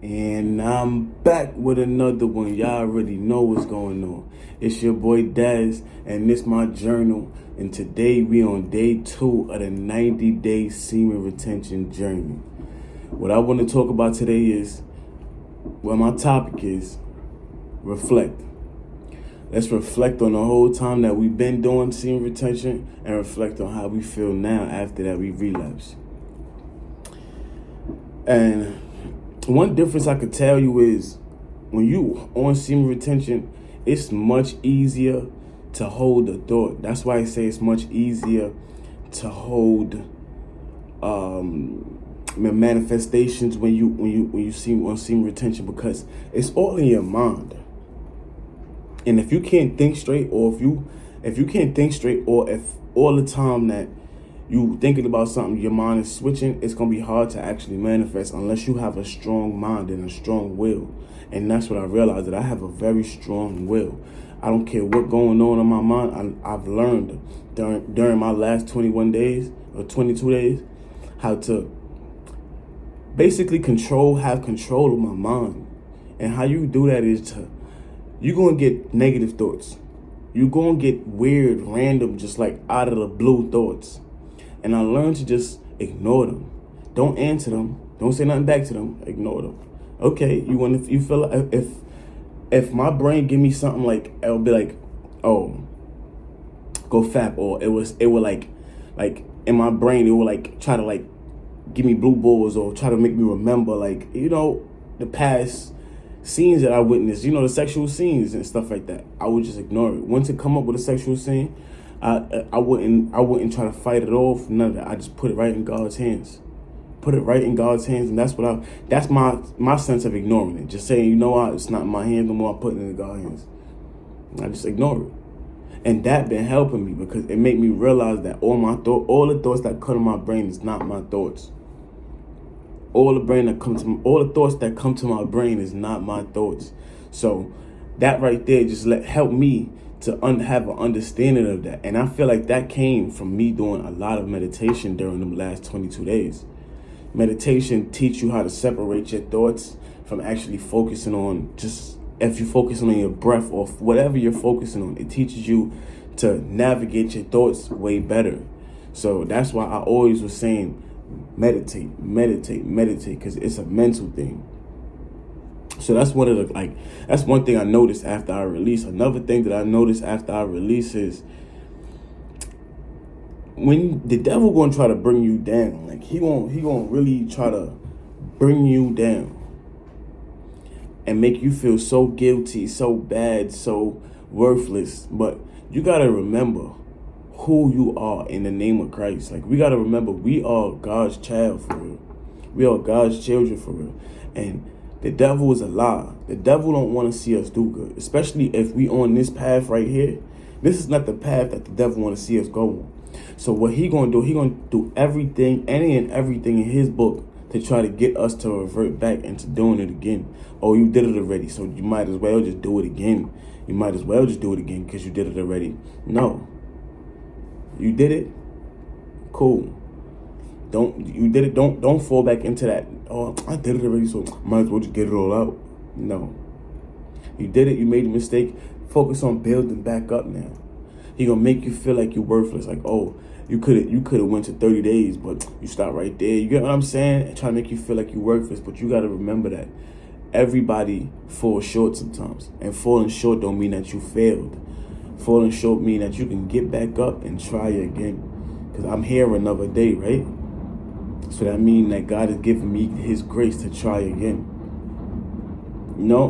And I'm back with another one. Y'all already know what's going on. It's your boy Daz, and this my journal. And today we on day 2 of the 90-day semen retention journey. What I want to talk about today is, well, my topic is reflect. Let's reflect on the whole time that we've been doing semen retention and reflect on how we feel now after that we relapse. And one difference I could tell you is when you on semen retention, it's much easier to hold the thought. That's why I say it's much easier to hold manifestations when you see on semen retention, because it's all in your mind. And if you can't think straight, or if you can't think straight, or if all the time that you thinking about something, your mind is switching, it's going to be hard to actually manifest unless you have a strong mind and a strong will. And that's what I realized, that I have a very strong will. I don't care what's going on in my mind. I've learned during my last 21 days or 22 days how to basically have control of my mind. And how you do that is you're going to get negative thoughts. You're going to get weird, random, just like out of the blue thoughts. And I learned to just ignore them. Don't answer them. Don't say nothing back to them. Ignore them. Okay, you feel like if my brain give me something, like it'll be like, oh, go fap, or it would like in my brain it will like try to like give me blue balls, or try to make me remember like, the past scenes that I witnessed, the sexual scenes and stuff like that. I would just ignore it. Once it come up with a sexual scene, I wouldn't try to fight it off. None of that. I just put it right in God's hands. Put it right in God's hands, and that's my sense of ignoring it. Just saying, it's not in my hands no more. I put it in God's hands. I just ignore it, and that been helping me, because it made me realize that all the thoughts that come to my brain is not my thoughts. All the thoughts that come to my brain is not my thoughts. So that right there just help me to have an understanding of that. And I feel like that came from me doing a lot of meditation during the last 22 days. Meditation teach you how to separate your thoughts from actually focusing on, just if you're focusing on your breath or whatever you're focusing on, it teaches you to navigate your thoughts way better. So that's why I always was saying meditate, because it's a mental thing. So that's that's one thing I noticed after I release. Another thing that I noticed after I release is when the devil gonna try to bring you down, like he gonna really try to bring you down and make you feel so guilty, so bad, so worthless. But you gotta remember who you are in the name of Christ. Like, we gotta remember we are God's child for real. We are God's children for real. And the devil is a lie. The devil don't want to see us do good, especially if we on this path right here. This is not the path that the devil want to see us go on. So what he gonna do? He gonna do everything, any and everything in his book to try to get us to revert back into doing it again. Oh, you did it already, so you might as well just do it again. You might as well just do it again because you did it already. No. You did it? Cool. Don't fall back into that, oh, I did it already, so might as well just get it all out. No. You did it, you made a mistake. Focus on building back up now. He gonna make you feel like you're worthless. Like, oh, you could have went to 30 days, but you stopped right there. You get what I'm saying? And try to make you feel like you're worthless, but you gotta remember that everybody falls short sometimes. And falling short don't mean that you failed. Falling short mean that you can get back up and try again. Because I'm here another day, right? So that means that God has given me his grace to try again.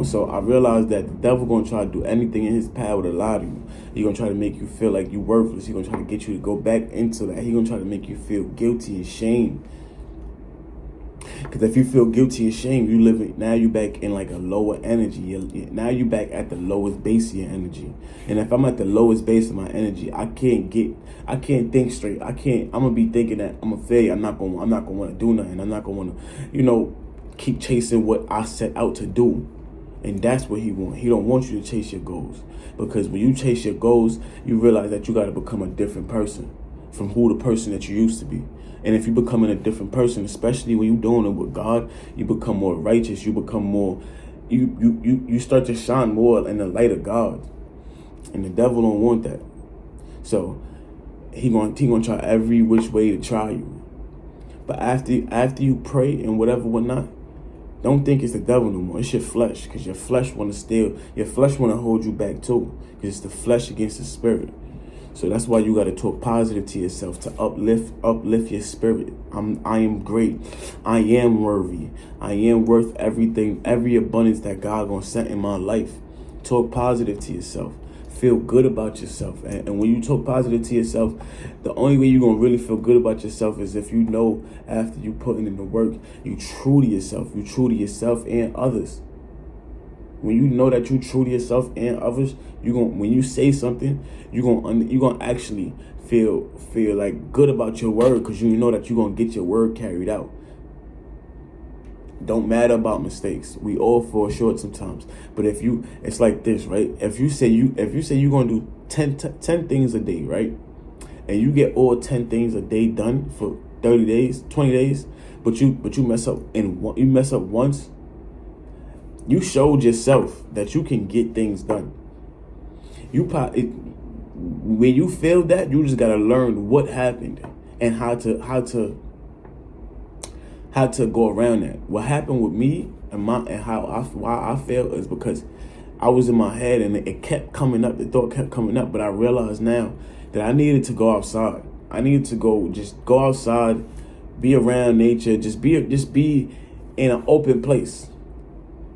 So I realized that the devil going to try to do anything in his power to lie to you. He's going to try to make you feel like you're worthless. He's going to try to get you to go back into that. He's going to try to make you feel guilty and shame. Because if you feel guilty and shame, now you back in like a lower energy. Now you back at the lowest base of your energy. And if I'm at the lowest base of my energy, I can't think straight. I'm gonna be thinking that I'm a failure. I'm not gonna want to do nothing. I'm not gonna want to, keep chasing what I set out to do. And that's what he wants. He don't want you to chase your goals. Because when you chase your goals, you realize that you got to become a different person from the person that you used to be. And if you becoming a different person, especially when you're doing it with God, you become more righteous. You become more, you start to shine more in the light of God. And the devil don't want that. So he gonna try every which way to try you. But after you pray and whatnot, don't think it's the devil no more. It's your flesh, because your flesh want to steal. Your flesh want to hold you back too, because it's the flesh against the spirit. So that's why you got to talk positive to yourself, to uplift your spirit. I am great. I am worthy. I am worth everything, every abundance that God gonna set in my life. Talk positive to yourself. Feel good about yourself. And when you talk positive to yourself, the only way you're going to really feel good about yourself is if you know after you putting in the work, you true to yourself. You true to yourself and others. When you know that you true to yourself and others, when you say something, you're going to actually feel like good about your word, because you know that you're going to get your word carried out. Don't matter about mistakes. We all fall short sometimes. But it's like this, right? If you say you're gonna do 10 things a day, right? And you get all 10 things a day done for 30 days, 20 days, but you mess up once, you showed yourself that you can get things done. When you failed that, you just gotta learn what happened and how to go around that. What happened with me and why I failed is because I was in my head and it kept coming up. The thought kept coming up, but I realized now that I needed to go outside. I needed to go outside, be around nature, just be in an open place.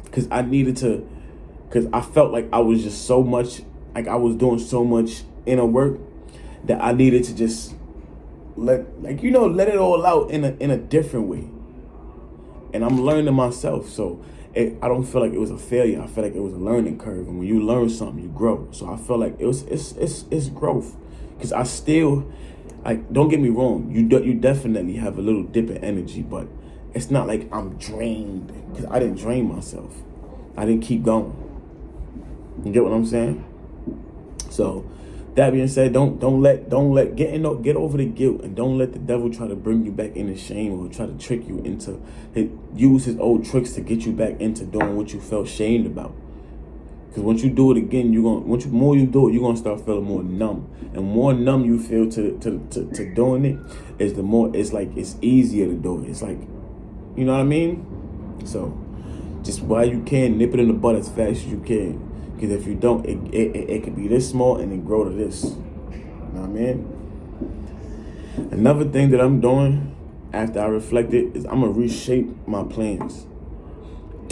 Because I felt like I was just so much, like I was doing so much inner work that I needed to just let it all out in a different way. And I'm learning myself, so I don't feel like it was a failure. I feel like it was a learning curve, and when you learn something, you grow. So I feel like it's growth, because I still, like, don't get me wrong, you definitely have a little dip in energy, but it's not like I'm drained, because I didn't drain myself. I didn't keep going. You get what I'm saying? So that being said, don't get over the guilt, and don't let the devil try to bring you back into shame, or try to trick you into use his old tricks to get you back into doing what you felt shamed about. Because once you do it again, more you do it, you're gonna start feeling more numb, and more numb you feel to doing it is the more it's easier to do it. It's like, you know what I mean? So just while you can, nip it in the bud as fast as you can. Because if you don't, it could be this small and then grow to this. You know what I mean? Another thing that I'm doing after I reflected is I'm going to reshape my plans.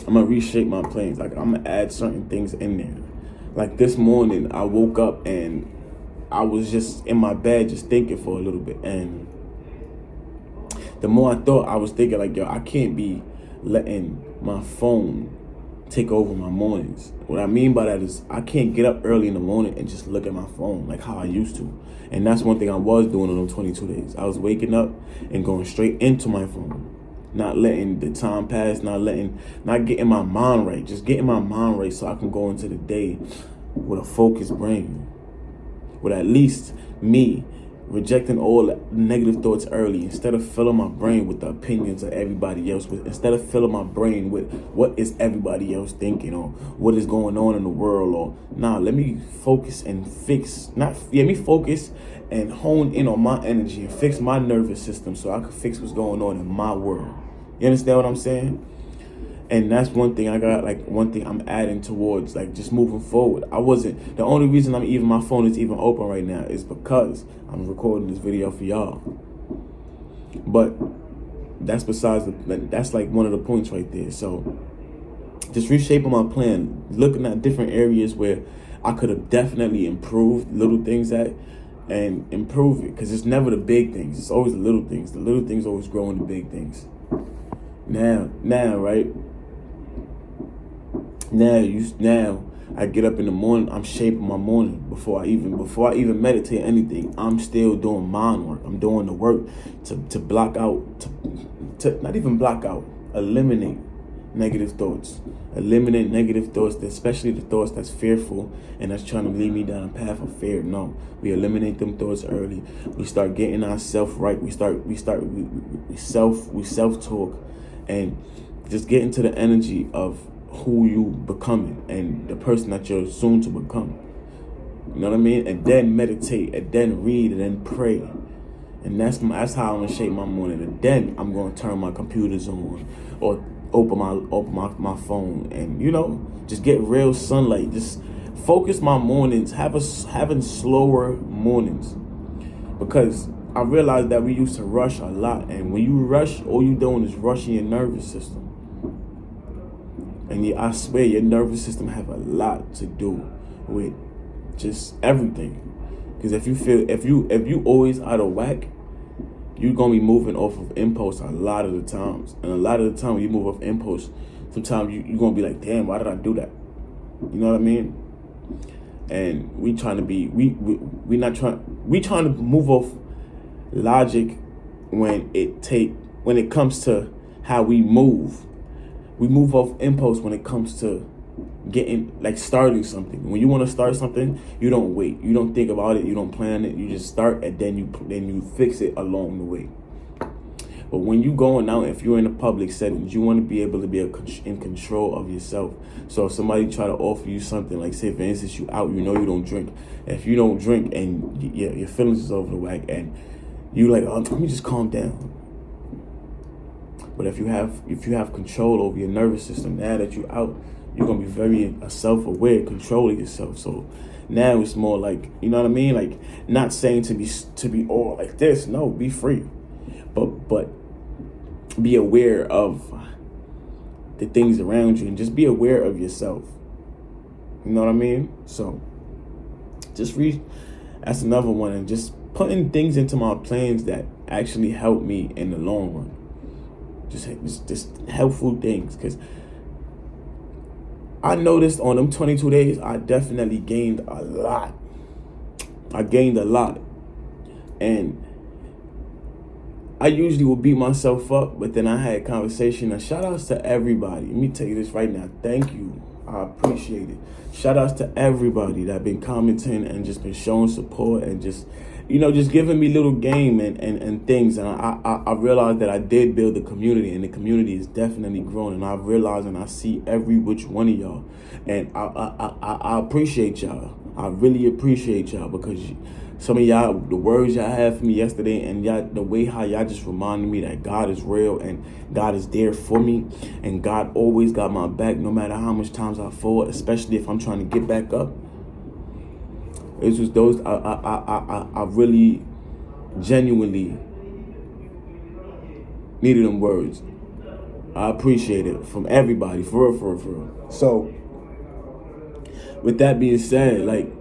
Like, I'm going to add certain things in there. Like this morning, I woke up and I was just in my bed just thinking for a little bit. And the more I thought, I was thinking like, yo, I can't be letting my phone take over my mornings. What I mean by that is I can't get up early in the morning and just look at my phone like how I used to. And that's one thing I was doing on those 22 days. I was waking up and going straight into my phone, not letting the time pass, not getting my mind right, just getting my mind right so I can go into the day with a focused brain, with at least me rejecting all negative thoughts early, instead of filling my brain with the opinions of everybody else, instead of filling my brain with what is everybody else thinking, or what is going on in the world, or let me focus and focus and hone in on my energy and fix my nervous system so I can fix what's going on in my world. You understand what I'm saying? And that's one thing I'm adding towards, like, just moving forward. The only reason my phone is even open right now is because I'm recording this video for y'all. But that's that's like one of the points right there. So just reshaping my plan, looking at different areas where I could have definitely improved little things and improve it. Because it's never the big things. It's always the little things. The little things always grow into big things. Now, right? Now I get up in the morning, I'm shaping my morning. Before I even meditate anything, I'm still doing mind work. I'm doing the work to block out, to not even block out, eliminate negative thoughts. Eliminate negative thoughts, especially the thoughts that's fearful and that's trying to lead me down a path of fear. No, we eliminate them thoughts early. We start getting ourselves right. We self talk, and just get into the energy of who you becoming and the person that you're soon to become. You know what I mean? And then meditate, and then read, and then pray. And that's how I'm gonna shape my morning. And then I'm gonna turn my computers on, or open my phone, and just get real sunlight. Just focus my mornings, having slower mornings, because I realized that we used to rush a lot, and when you rush, all you doing is rushing your nervous system. And I swear your nervous system have a lot to do with just everything. Because if you always out of whack, you're gonna be moving off of impulse a lot of the times. And a lot of the time when you move off impulse, sometimes you're gonna be like, damn, why did I do that? You know what I mean? And we trying to move off logic when it comes to how we move. We move off impulse when it comes to starting something. When you want to start something, you don't wait. You don't think about it. You don't plan it. You just start, and then you fix it along the way. But when you going out, if you're in a public setting, you want to be able to be in control of yourself. So if somebody try to offer you something, like say for instance you out, you don't drink. If you don't drink and your feelings is over the whack, and you like, oh, let me just calm down. But if you have control over your nervous system, now that you're out, you're gonna be very self-aware, controlling yourself. So now it's more like, you know what I mean? Like, not saying to be all like this. No, be free, but be aware of the things around you, and just be aware of yourself. You know what I mean? So that's another one, and just putting things into my plans that actually help me in the long run. Just helpful things, because I noticed on them 22 days, I definitely gained a lot. And I usually would beat myself up, but then I had a conversation. And shout outs to everybody. Let me tell you this right now. Thank you. I appreciate it. Shout outs to everybody that been commenting and just been showing support, and just giving me little game and things. And I realized that I did build a community, and the community is definitely growing. And I realize and I see every which one of y'all. And I appreciate y'all. I really appreciate y'all, because some of y'all, the words y'all had for me yesterday, and y'all, the way how y'all just reminded me that God is real and God is there for me, and God always got my back no matter how much times I fall, especially if I'm trying to get back up. It's just those I really genuinely needed them words. I appreciate it from everybody, for real. So with that being said, like,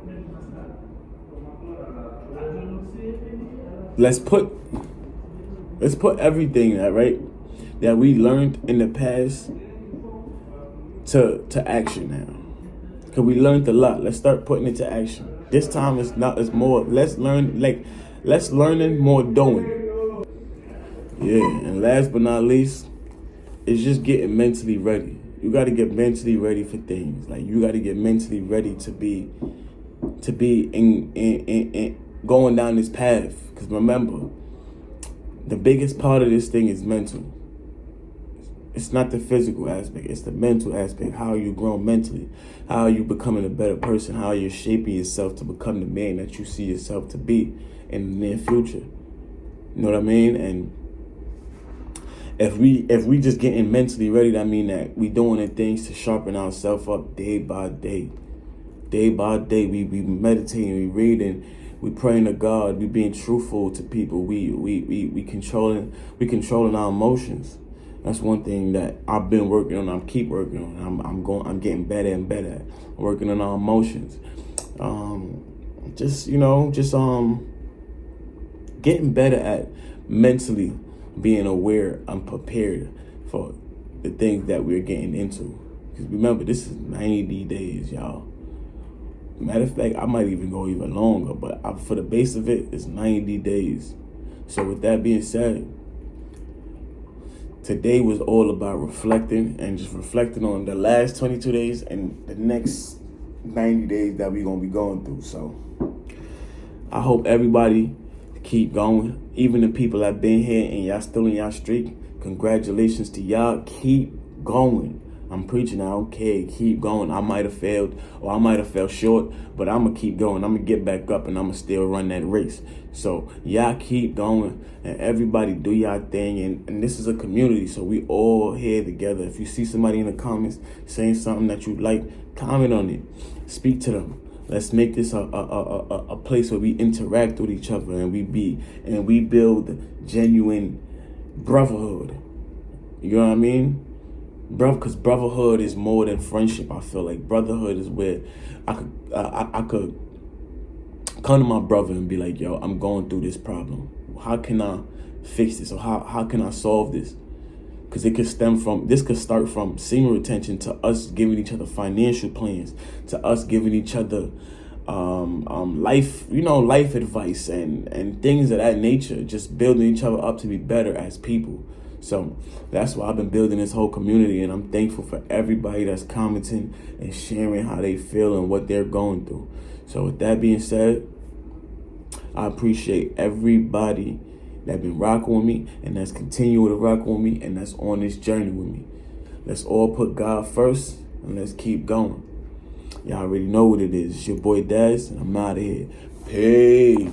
let's put everything that we learned in the past to action now. Cause we learned a lot. Let's start putting it to action. This time it's more less learning, more doing. Yeah, and last but not least, it's just getting mentally ready. You got to get mentally ready for things. Like, you got to get mentally ready to be in going down this path. Because remember, the biggest part of this thing is mental. It's not the physical aspect, it's the mental aspect. How you grow mentally, how you becoming a better person, how you're shaping yourself to become the man that you see yourself to be in the near future. You know what I mean? And if we just getting mentally ready, that mean that we doing the things to sharpen ourselves up day by day. Day by day, we meditating, we reading, we praying to God, we being truthful to people, we controlling our emotions. That's one thing that I've been working on. I keep working on. I'm getting better and better at working on our emotions. Getting better at mentally being aware and prepared for the things that we're getting into. Because remember, this is 90 days, y'all. Matter of fact, I might even go even longer, but for the base of it, it's 90 days. So with that being said, today was all about reflecting and just reflecting on the last 22 days and the next 90 days that we're going to be going through. So I hope everybody keep going. Even the people that been here and y'all still in y'all streak, congratulations to y'all. Keep going. I'm preaching, I don't care. Keep going. I might have failed or I might have fell short, but I'm going to keep going. I'm going to get back up and I'm going to still run that race. So y'all keep going and everybody do y'all thing. And this is a community, so we all here together. If you see somebody in the comments saying something that you like, comment on it. Speak to them. Let's make this a place where we interact with each other and we build genuine brotherhood. You know what I mean? Because brotherhood is more than friendship. I feel like brotherhood is where I could come to my brother and be like, yo, I'm going through this problem. How can I fix this? Or how can I solve this? Because it could start from semen retention to us giving each other financial plans, to us giving each other life advice and things of that nature, just building each other up to be better as people. So that's why I've been building this whole community, and I'm thankful for everybody that's commenting and sharing how they feel and what they're going through. So with that being said, I appreciate everybody that been rocking with me and that's continuing to rock with me and that's on this journey with me. Let's all put God first and let's keep going. Y'all already know what it is. It's your boy DAZ'S, and I'm out of here. Peace.